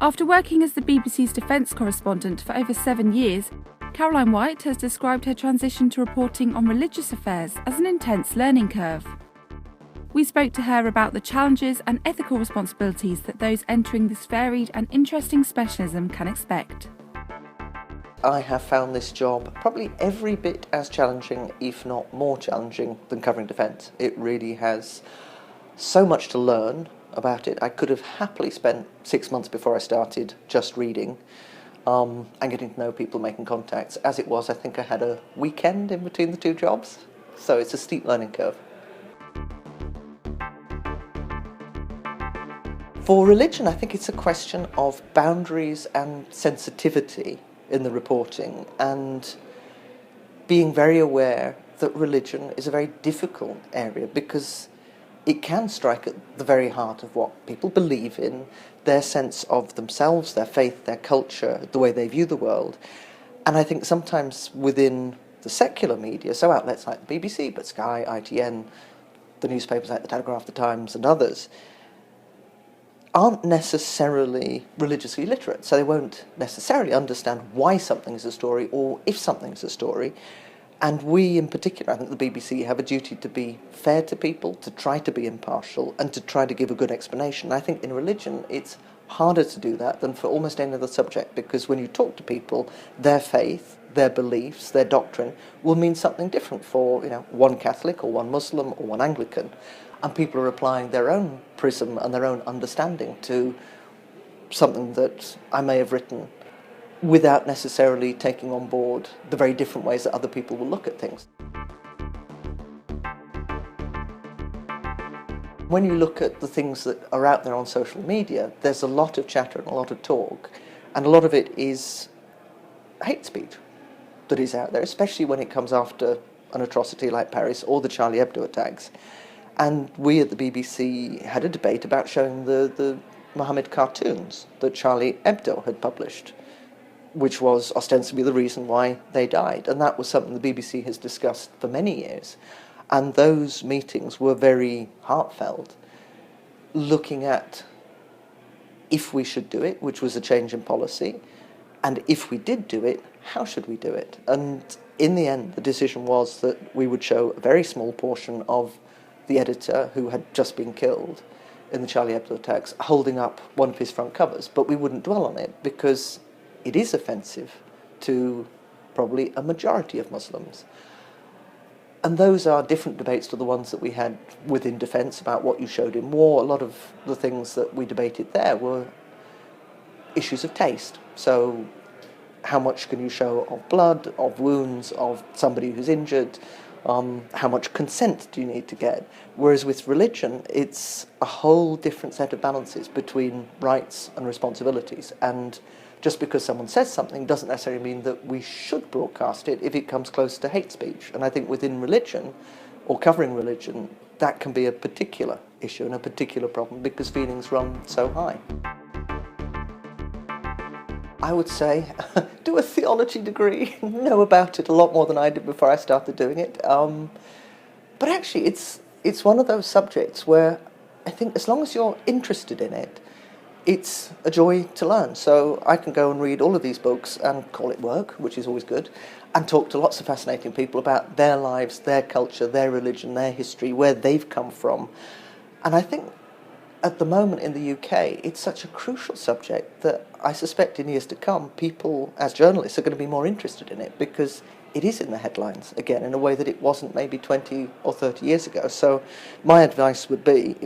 After working as the BBC's defence correspondent for over 7 years, Caroline Wyatt has described her transition to reporting on religious affairs as an intense learning curve. We spoke to her about the challenges and ethical responsibilities that those entering this varied and interesting specialism can expect. I have found this job probably every bit as challenging, if not more challenging, than covering defence. It really has so much to learn about it. I could have happily spent 6 months before I started just reading and getting to know people, making contacts. As it was, I think I had a weekend in between the two jobs, so it's a steep learning curve. For religion, I think it's a question of boundaries and sensitivity in the reporting, and being very aware that religion is a very difficult area because it can strike at the very heart of what people believe in, their sense of themselves, their faith, their culture, the way they view the world. And I think sometimes within the secular media, so outlets like the BBC, but Sky, ITN, the newspapers like the Telegraph, the Times and others, aren't necessarily religiously literate, so they won't necessarily understand why something is a story or if something is a story. And we in particular, I think the BBC, have a duty to be fair to people, to try to be impartial and to try to give a good explanation. I think in religion it's harder to do that than for almost any other subject, because when you talk to people, their faith, their beliefs, their doctrine will mean something different for one Catholic or one Muslim or one Anglican. And people are applying their own prism and their own understanding to something that I may have written without necessarily taking on board the very different ways that other people will look at things. When you look at the things that are out there on social media, there's a lot of chatter and a lot of talk, and a lot of it is hate speech that is out there, especially when it comes after an atrocity like Paris or the Charlie Hebdo attacks. And we at the BBC had a debate about showing the Mohammed cartoons that Charlie Hebdo had published, which was ostensibly the reason why they died. And that was something the BBC has discussed for many years. And those meetings were very heartfelt, looking at if we should do it, which was a change in policy, and if we did do it, how should we do it? And in the end, the decision was that we would show a very small portion of the editor who had just been killed in the Charlie Hebdo attacks holding up one of his front covers, but we wouldn't dwell on it because it is offensive to probably a majority of Muslims. And those are different debates to the ones that we had within defence about what you showed in war. A lot of the things that we debated there were issues of taste. So how much can you show of blood, of wounds, of somebody who's injured? How much consent do you need to get? Whereas with religion, it's a whole different set of balances between rights and responsibilities. And just because someone says something doesn't necessarily mean that we should broadcast it if it comes close to hate speech. And I think within religion, or covering religion, that can be a particular issue and a particular problem because feelings run so high. I would say, do a theology degree, know about it a lot more than I did before I started doing it. But actually, it's one of those subjects where I think as long as you're interested in it, it's a joy to learn. So I can go and read all of these books and call it work, which is always good, and talk to lots of fascinating people about their lives, their culture, their religion, their history, where they've come from. And I think at the moment in the UK, it's such a crucial subject that I suspect in years to come, people as journalists are going to be more interested in it because it is in the headlines again in a way that it wasn't maybe 20 or 30 years ago. So my advice would be,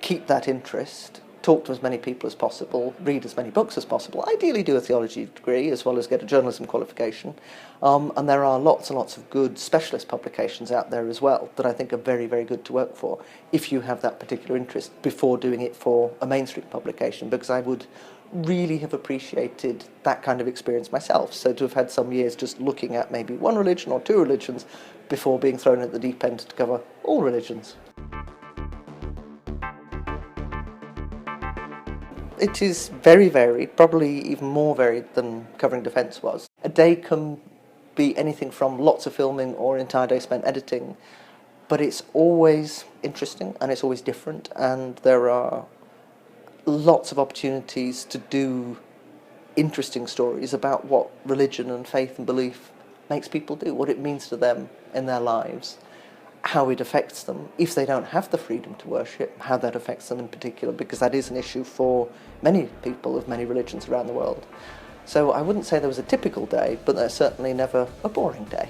keep that interest, talk to as many people as possible, read as many books as possible, ideally do a theology degree as well as get a journalism qualification. And there are lots and lots of good specialist publications out there as well that I think are very, very good to work for if you have that particular interest before doing it for a mainstream publication, because I would really have appreciated that kind of experience myself. So to have had some years just looking at maybe one religion or two religions before being thrown at the deep end to cover all religions. It is very varied, probably even more varied than covering defence was. A day can be anything from lots of filming or an entire day spent editing, but it's always interesting and it's always different, and there are lots of opportunities to do interesting stories about what religion and faith and belief makes people do, what it means to them in their lives, how it affects them. If they don't have the freedom to worship, how that affects them in particular, because that is an issue for many people of many religions around the world. So I wouldn't say there was a typical day, but there's certainly never a boring day.